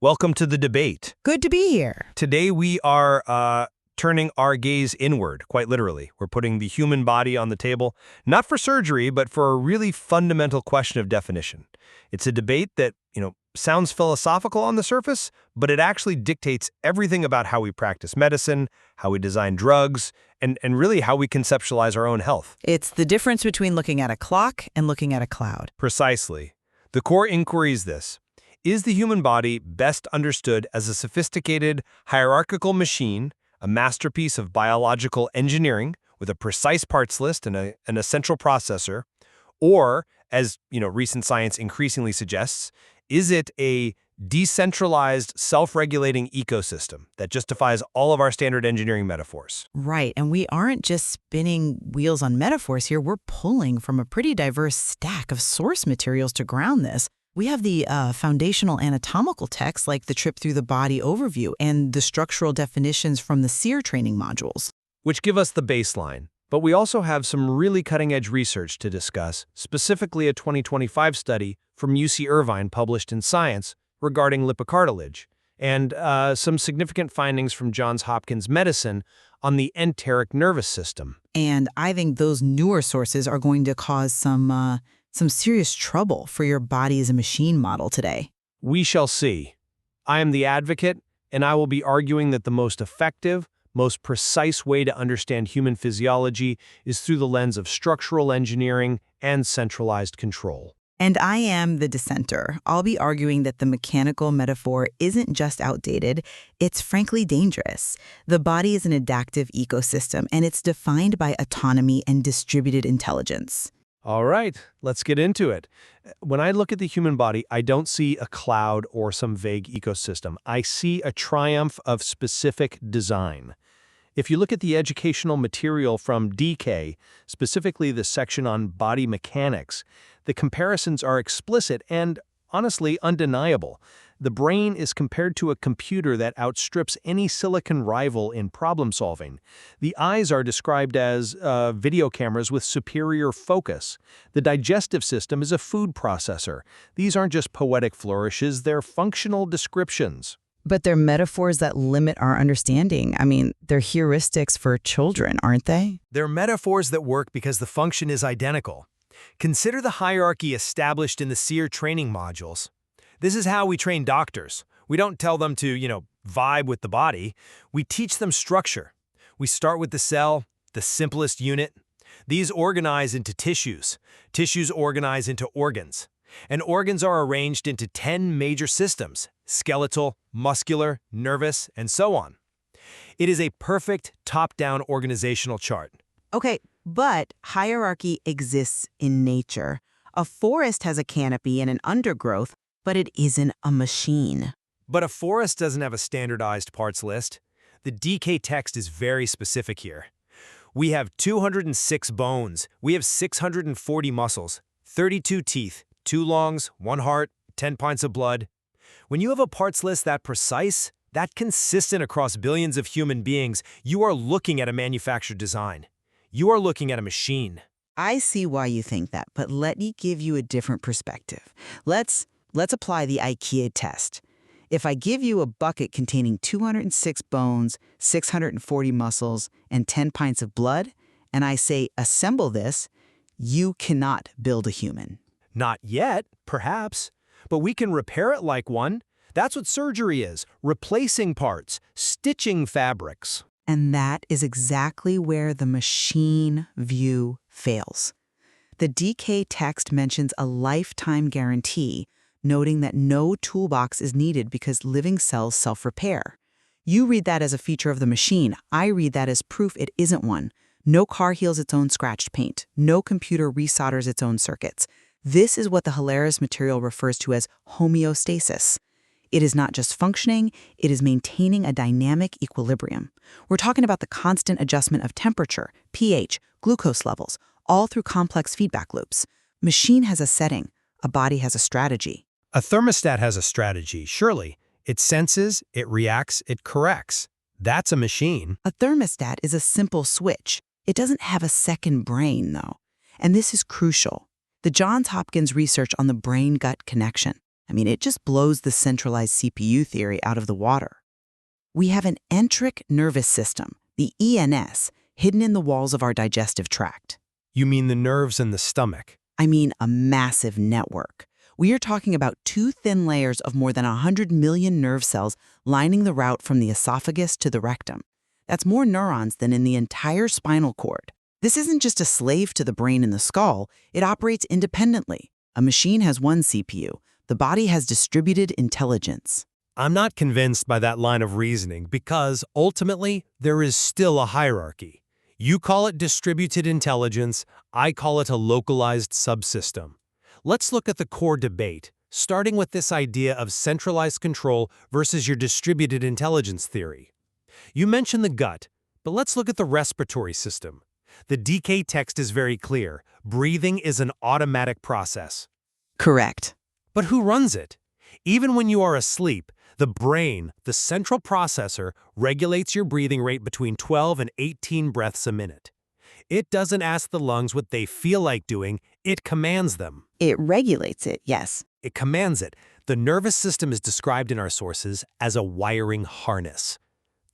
Welcome to the debate. Good to be here. Today we are turning our gaze inward, quite literally. We're putting the human body on the table, not for surgery, but for a really fundamental question of definition. It's a debate that, sounds philosophical on the surface, but it actually dictates everything about how we practice medicine, how we design drugs, and really how we conceptualize our own health. It's the difference between looking at a clock and looking at a cloud. Precisely. The core inquiry is this. Is the human body best understood as a sophisticated, hierarchical machine, a masterpiece of biological engineering with a precise parts list and a central processor, or, as recent science increasingly suggests, is it a decentralized, self-regulating ecosystem that justifies all of our standard engineering metaphors? Right, and we aren't just spinning wheels on metaphors here. We're pulling from a pretty diverse stack of source materials to ground this. We have the foundational anatomical texts like the Trip Through the Body overview and the structural definitions from the SEER training modules, Which give us the baseline. But we also have some really cutting-edge research to discuss, specifically a 2025 study from UC Irvine published in Science regarding lipocartilage, and some significant findings from Johns Hopkins Medicine on the enteric nervous system. And I think those newer sources are going to cause some serious trouble for your body as a machine model today. We shall see. I am the advocate, and I will be arguing that the most effective, most precise way to understand human physiology is through the lens of structural engineering and centralized control. And I am the dissenter. I'll be arguing that the mechanical metaphor isn't just outdated, it's frankly dangerous. The body is an adaptive ecosystem, and it's defined by autonomy and distributed intelligence. All right, let's get into it. When I look at the human body, I don't see a cloud or some vague ecosystem. I see a triumph of specific design. If you look at the educational material from DK, specifically the section on body mechanics, the comparisons are explicit and, honestly, undeniable. The brain is compared to a computer that outstrips any silicon rival in problem solving. The eyes are described as video cameras with superior focus. The digestive system is a food processor. These aren't just poetic flourishes, they're functional descriptions. But they're metaphors that limit our understanding. I mean, they're heuristics for children, aren't they? They're metaphors that work because the function is identical. Consider the hierarchy established in the SEER training modules. This is how we train doctors. We don't tell them to, vibe with the body. We teach them structure. We start with the cell, the simplest unit. These organize into tissues. Tissues organize into organs. And organs are arranged into 10 major systems: skeletal, muscular, nervous, and so on. It is a perfect top-down organizational chart. Okay, but hierarchy exists in nature. A forest has a canopy and an undergrowth, but it isn't a machine. But a forest doesn't have a standardized parts list. The DK text is very specific here. We have 206 bones. We have 640 muscles, 32 teeth, 2 lungs, 1 heart, 10 pints of blood. When you have a parts list that precise, that consistent across billions of human beings, you are looking at a manufactured design. You are looking at a machine. I see why you think that, but let me give you a different perspective. Let's apply the IKEA test. If I give you a bucket containing 206 bones, 640 muscles, and 10 pints of blood, and I say, assemble this, you cannot build a human. Not yet, perhaps, but we can repair it like one. That's what surgery is, replacing parts, stitching fabrics. And that is exactly where the machine view fails. The DK text mentions a lifetime guarantee, noting that no toolbox is needed because living cells self-repair. You read that as a feature of the machine. I read that as proof it isn't one. No car heals its own scratched paint. No computer resolders its own circuits. This is what the hilarious material refers to as homeostasis. It is not just functioning, it is maintaining a dynamic equilibrium. We're talking about the constant adjustment of temperature, pH, glucose levels, all through complex feedback loops. Machine has a setting, a body has a strategy. A thermostat has a strategy, surely. It senses, it reacts, it corrects. That's a machine. A thermostat is a simple switch. It doesn't have a second brain, though. And this is crucial. The Johns Hopkins research on the brain-gut connection. I mean, it just blows the centralized CPU theory out of the water. We have an enteric nervous system, the ENS, hidden in the walls of our digestive tract. You mean the nerves in the stomach? I mean, a massive network. We are talking about two thin layers of more than 100 million nerve cells lining the route from the esophagus to the rectum. That's more neurons than in the entire spinal cord. This isn't just a slave to the brain and the skull, it operates independently. A machine has one CPU. The body has distributed intelligence. I'm not convinced by that line of reasoning because, ultimately, there is still a hierarchy. You call it distributed intelligence, I call it a localized subsystem. Let's look at the core debate, starting with this idea of centralized control versus your distributed intelligence theory. You mentioned the gut, but let's look at the respiratory system. The DK text is very clear. Breathing is an automatic process. Correct. But who runs it? Even when you are asleep, the brain, the central processor, regulates your breathing rate between 12 and 18 breaths a minute. It doesn't ask the lungs what they feel like doing, it commands them. It regulates it, yes. It commands it. The nervous system is described in our sources as a wiring harness.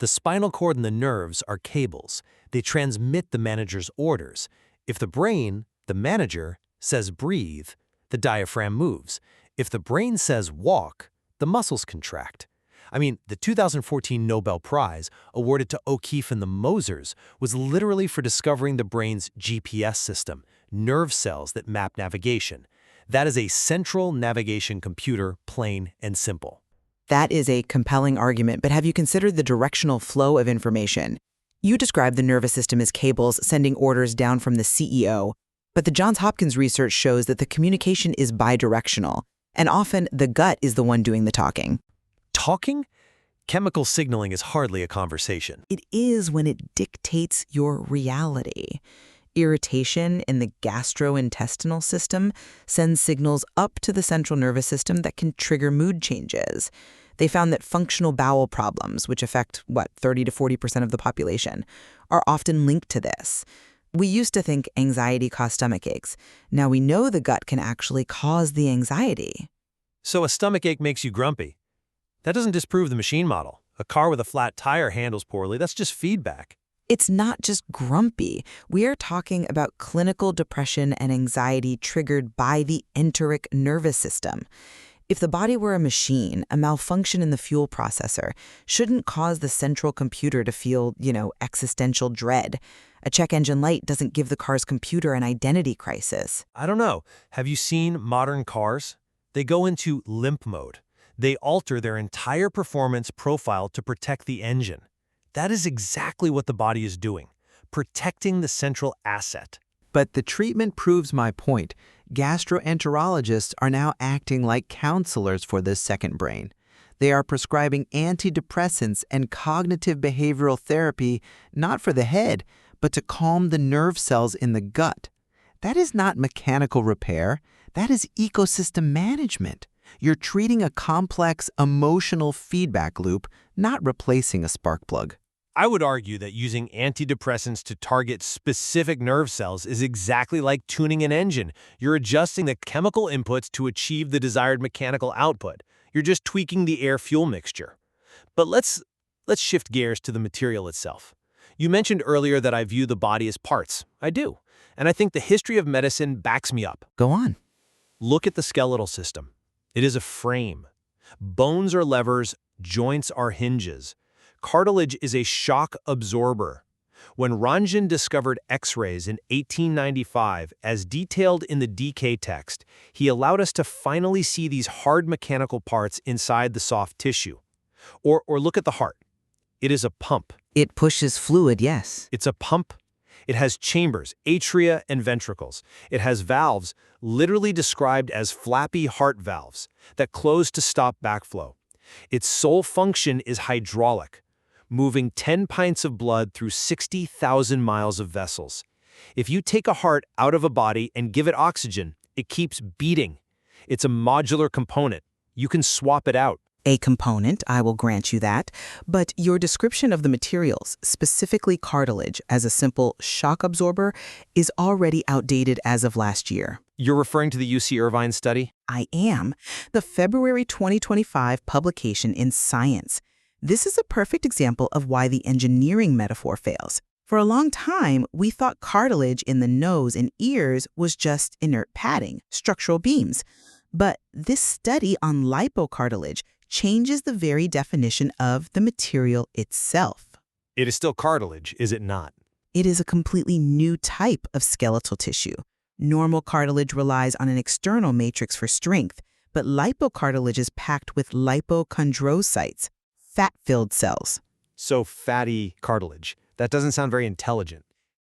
The spinal cord and the nerves are cables. They transmit the manager's orders. If the brain, the manager, says breathe, the diaphragm moves. If the brain says walk, the muscles contract. I mean, the 2014 Nobel Prize, awarded to O'Keefe and the Mosers, was literally for discovering the brain's GPS system, nerve cells that map navigation. That is a central navigation computer, plain and simple. That is a compelling argument, but have you considered the directional flow of information? You describe the nervous system as cables sending orders down from the CEO, but the Johns Hopkins research shows that the communication is bidirectional, and often the gut is the one doing the talking. Talking? Chemical signaling is hardly a conversation. It is when it dictates your reality. Irritation in the gastrointestinal system sends signals up to the central nervous system that can trigger mood changes. They found that functional bowel problems, which affect, 30 to 40% of the population, are often linked to this. We used to think anxiety caused stomach aches. Now we know the gut can actually cause the anxiety. So a stomach ache makes you grumpy. That doesn't disprove the machine model. A car with a flat tire handles poorly. That's just feedback. It's not just grumpy. We are talking about clinical depression and anxiety triggered by the enteric nervous system. If the body were a machine, a malfunction in the fuel processor shouldn't cause the central computer to feel, existential dread. A check engine light doesn't give the car's computer an identity crisis. I don't know. Have you seen modern cars? They go into limp mode. They alter their entire performance profile to protect the engine. That is exactly what the body is doing, protecting the central asset. But the treatment proves my point. Gastroenterologists are now acting like counselors for this second brain. They are prescribing antidepressants and cognitive behavioral therapy not for the head, but to calm the nerve cells in the gut. That is not mechanical repair. That is ecosystem management. You're treating a complex emotional feedback loop, not replacing a spark plug. I would argue that using antidepressants to target specific nerve cells is exactly like tuning an engine. You're adjusting the chemical inputs to achieve the desired mechanical output. You're just tweaking the air-fuel mixture. But let's shift gears to the material itself. You mentioned earlier that I view the body as parts. I do. And I think the history of medicine backs me up. Go on. Look at the skeletal system. It is a frame. Bones are levers, joints are hinges. Cartilage is a shock absorber. When Röntgen discovered X-rays in 1895, as detailed in the DK text, he allowed us to finally see these hard mechanical parts inside the soft tissue. Or look at the heart. It is a pump. It pushes fluid, yes. It's a pump. It has chambers, atria, and ventricles. It has valves, literally described as flappy heart valves, that close to stop backflow. Its sole function is hydraulic, moving 10 pints of blood through 60,000 miles of vessels. If you take a heart out of a body and give it oxygen, it keeps beating. It's a modular component. You can swap it out. A component, I will grant you that, but your description of the materials, specifically cartilage, as a simple shock absorber, is already outdated as of last year. You're referring to the UC Irvine study? I am. The February 2025 publication in Science. This is a perfect example of why the engineering metaphor fails. For a long time, we thought cartilage in the nose and ears was just inert padding, structural beams. But this study on lipocartilage changes the very definition of the material itself. It is still cartilage, is it not? It is a completely new type of skeletal tissue. Normal cartilage relies on an external matrix for strength, but lipocartilage is packed with lipochondrocytes, fat-filled cells. So fatty cartilage. That doesn't sound very intelligent.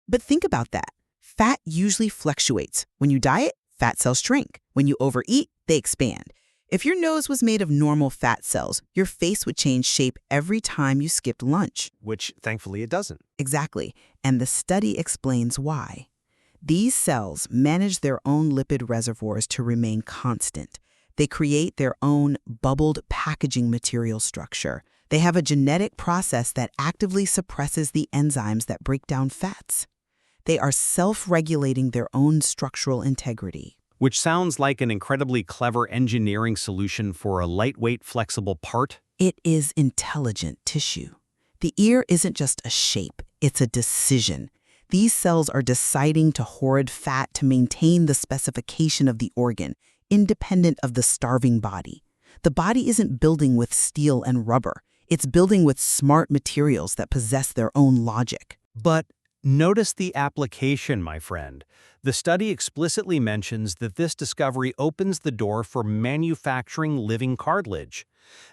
But think about that. Fat usually fluctuates. When you diet, fat cells shrink. When you overeat, they expand. If your nose was made of normal fat cells, your face would change shape every time you skipped lunch. Which, thankfully, it doesn't. Exactly. And the study explains why. These cells manage their own lipid reservoirs to remain constant. They create their own bubbled packaging material structure. They have a genetic process that actively suppresses the enzymes that break down fats. They are self-regulating their own structural integrity. Which sounds like an incredibly clever engineering solution for a lightweight, flexible part. It is intelligent tissue. The ear isn't just a shape, it's a decision. These cells are deciding to hoard fat to maintain the specification of the organ, independent of the starving body. The body isn't building with steel and rubber. It's building with smart materials that possess their own logic. But notice the application, my friend. The study explicitly mentions that this discovery opens the door for manufacturing living cartilage.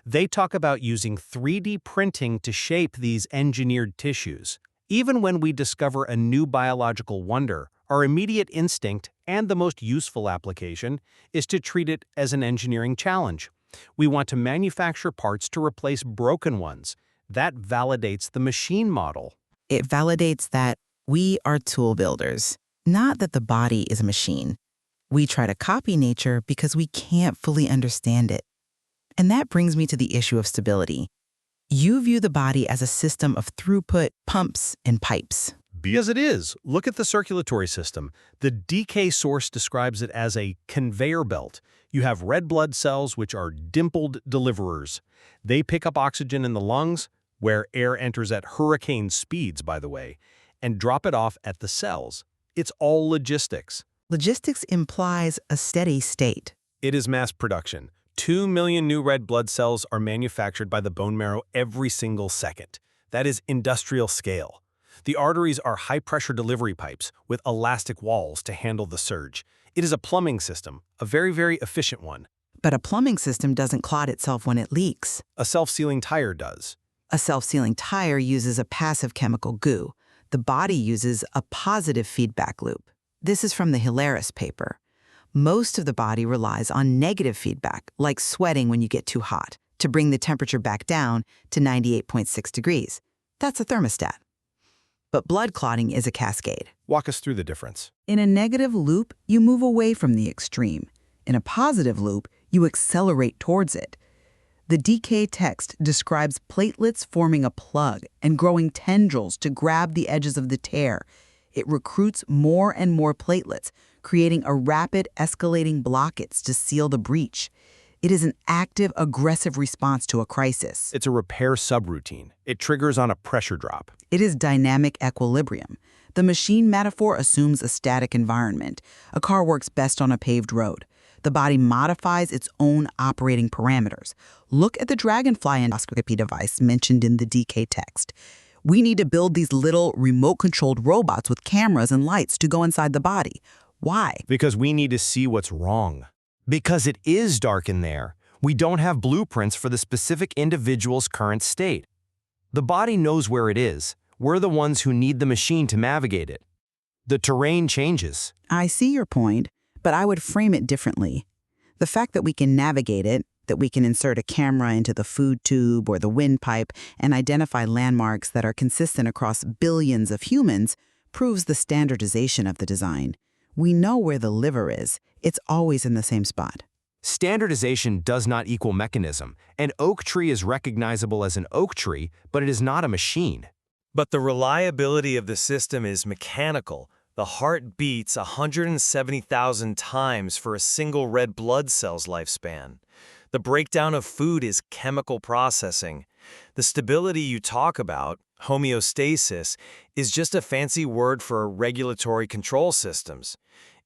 They talk about using 3D printing to shape these engineered tissues. Even when we discover a new biological wonder, our immediate instinct and the most useful application is to treat it as an engineering challenge. We want to manufacture parts to replace broken ones. That validates the machine model. It validates that we are tool builders, not that the body is a machine. We try to copy nature because we can't fully understand it. And that brings me to the issue of stability. You view the body as a system of throughput, pumps, and pipes. Because it is. Look at the circulatory system. The DK source describes it as a conveyor belt. You have red blood cells, which are dimpled deliverers. They pick up oxygen in the lungs, where air enters at hurricane speeds, by the way, and drop it off at the cells. It's all logistics. Logistics implies a steady state. It is mass production. 2 million new red blood cells are manufactured by the bone marrow every single second. That is industrial scale. The arteries are high-pressure delivery pipes with elastic walls to handle the surge. It is a plumbing system, a very, very efficient one. But a plumbing system doesn't clot itself when it leaks. A self-sealing tire does. A self-sealing tire uses a passive chemical goo. The body uses a positive feedback loop. This is from the Hilaris paper. Most of the body relies on negative feedback, like sweating when you get too hot, to bring the temperature back down to 98.6 degrees. That's a thermostat. But blood clotting is a cascade. Walk us through the difference. In a negative loop, you move away from the extreme. In a positive loop, you accelerate towards it. The DK text describes platelets forming a plug and growing tendrils to grab the edges of the tear. It recruits more and more platelets, creating a rapid escalating blockage to seal the breach. It is an active, aggressive response to a crisis. It's a repair subroutine. It triggers on a pressure drop. It is dynamic equilibrium. The machine metaphor assumes a static environment. A car works best on a paved road. The body modifies its own operating parameters. Look at the dragonfly endoscopy device mentioned in the DK text. We need to build these little remote-controlled robots with cameras and lights to go inside the body. Why? Because we need to see what's wrong. Because it is dark in there. We don't have blueprints for the specific individual's current state. The body knows where it is. We're the ones who need the machine to navigate it. The terrain changes. I see your point, but I would frame it differently. The fact that we can navigate it, that we can insert a camera into the food tube or the windpipe and identify landmarks that are consistent across billions of humans, proves the standardization of the design. We know where the liver is. It's always in the same spot. Standardization does not equal mechanism. An oak tree is recognizable as an oak tree, but it is not a machine. But the reliability of the system is mechanical. The heart beats 170,000 times for a single red blood cell's lifespan. The breakdown of food is chemical processing. The stability you talk about, homeostasis, is just a fancy word for regulatory control systems.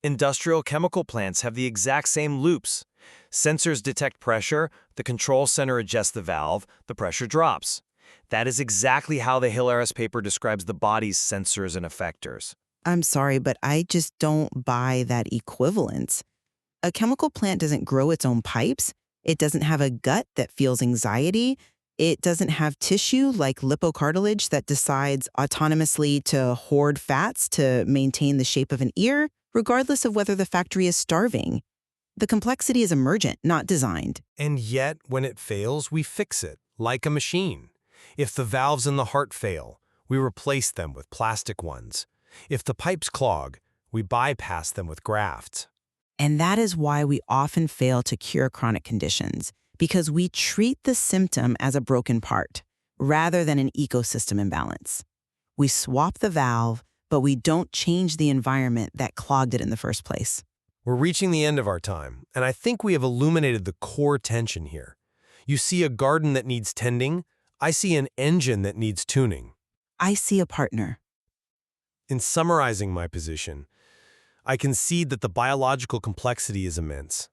Industrial chemical plants have the exact same loops. Sensors detect pressure, the control center adjusts the valve, the pressure drops. That is exactly how the Hilaris paper describes the body's sensors and effectors. I'm sorry, but I just don't buy that equivalence. A chemical plant doesn't grow its own pipes. It doesn't have a gut that feels anxiety. It doesn't have tissue like lipocartilage that decides autonomously to hoard fats to maintain the shape of an ear, regardless of whether the factory is starving. The complexity is emergent, not designed. And yet, when it fails, we fix it, like a machine. If the valves in the heart fail, we replace them with plastic ones. If the pipes clog, we bypass them with grafts. And that is why we often fail to cure chronic conditions, because we treat the symptom as a broken part, rather than an ecosystem imbalance. We swap the valve, but we don't change the environment that clogged it in the first place. We're reaching the end of our time, and I think we have illuminated the core tension here. You see a garden that needs tending, I see an engine that needs tuning. I see a partner. In summarizing my position, I concede that the biological complexity is immense.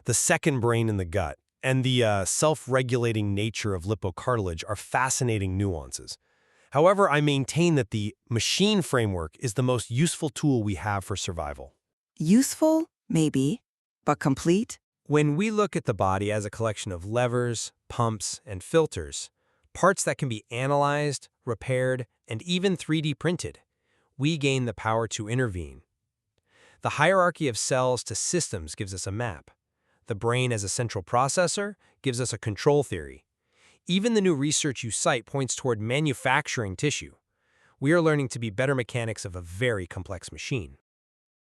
The second brain in the gut and the self-regulating nature of lipocartilage are fascinating nuances. However, I maintain that the machine framework is the most useful tool we have for survival. Useful, maybe, but complete? When we look at the body as a collection of levers, pumps, and filters, parts that can be analyzed, repaired, and even 3D printed, we gain the power to intervene. The hierarchy of cells to systems gives us a map. The brain as a central processor gives us a control theory. Even the new research you cite points toward manufacturing tissue. We are learning to be better mechanics of a very complex machine.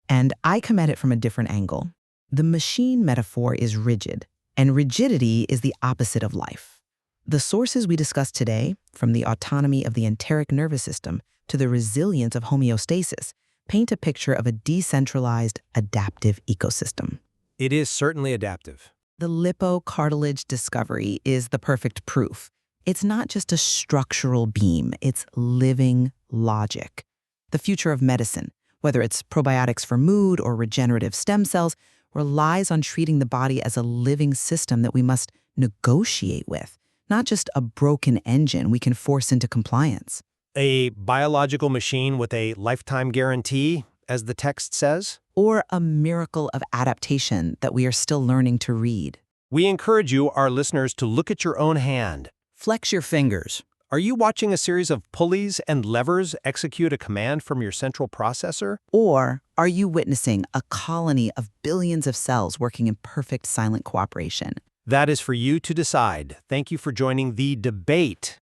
And I come at it from a different angle. The machine metaphor is rigid, and rigidity is the opposite of life. The sources we discussed today, from the autonomy of the enteric nervous system to the resilience of homeostasis, paint a picture of a decentralized, adaptive ecosystem. It is certainly adaptive. The lipocartilage discovery is the perfect proof. It's not just a structural beam, it's living logic. The future of medicine, whether it's probiotics for mood or regenerative stem cells, relies on treating the body as a living system that we must negotiate with, not just a broken engine we can force into compliance. A biological machine with a lifetime guarantee, as the text says? Or a miracle of adaptation that we are still learning to read. We encourage you, our listeners, to look at your own hand. Flex your fingers. Are you watching a series of pulleys and levers execute a command from your central processor? Or are you witnessing a colony of billions of cells working in perfect silent cooperation? That is for you to decide. Thank you for joining the debate.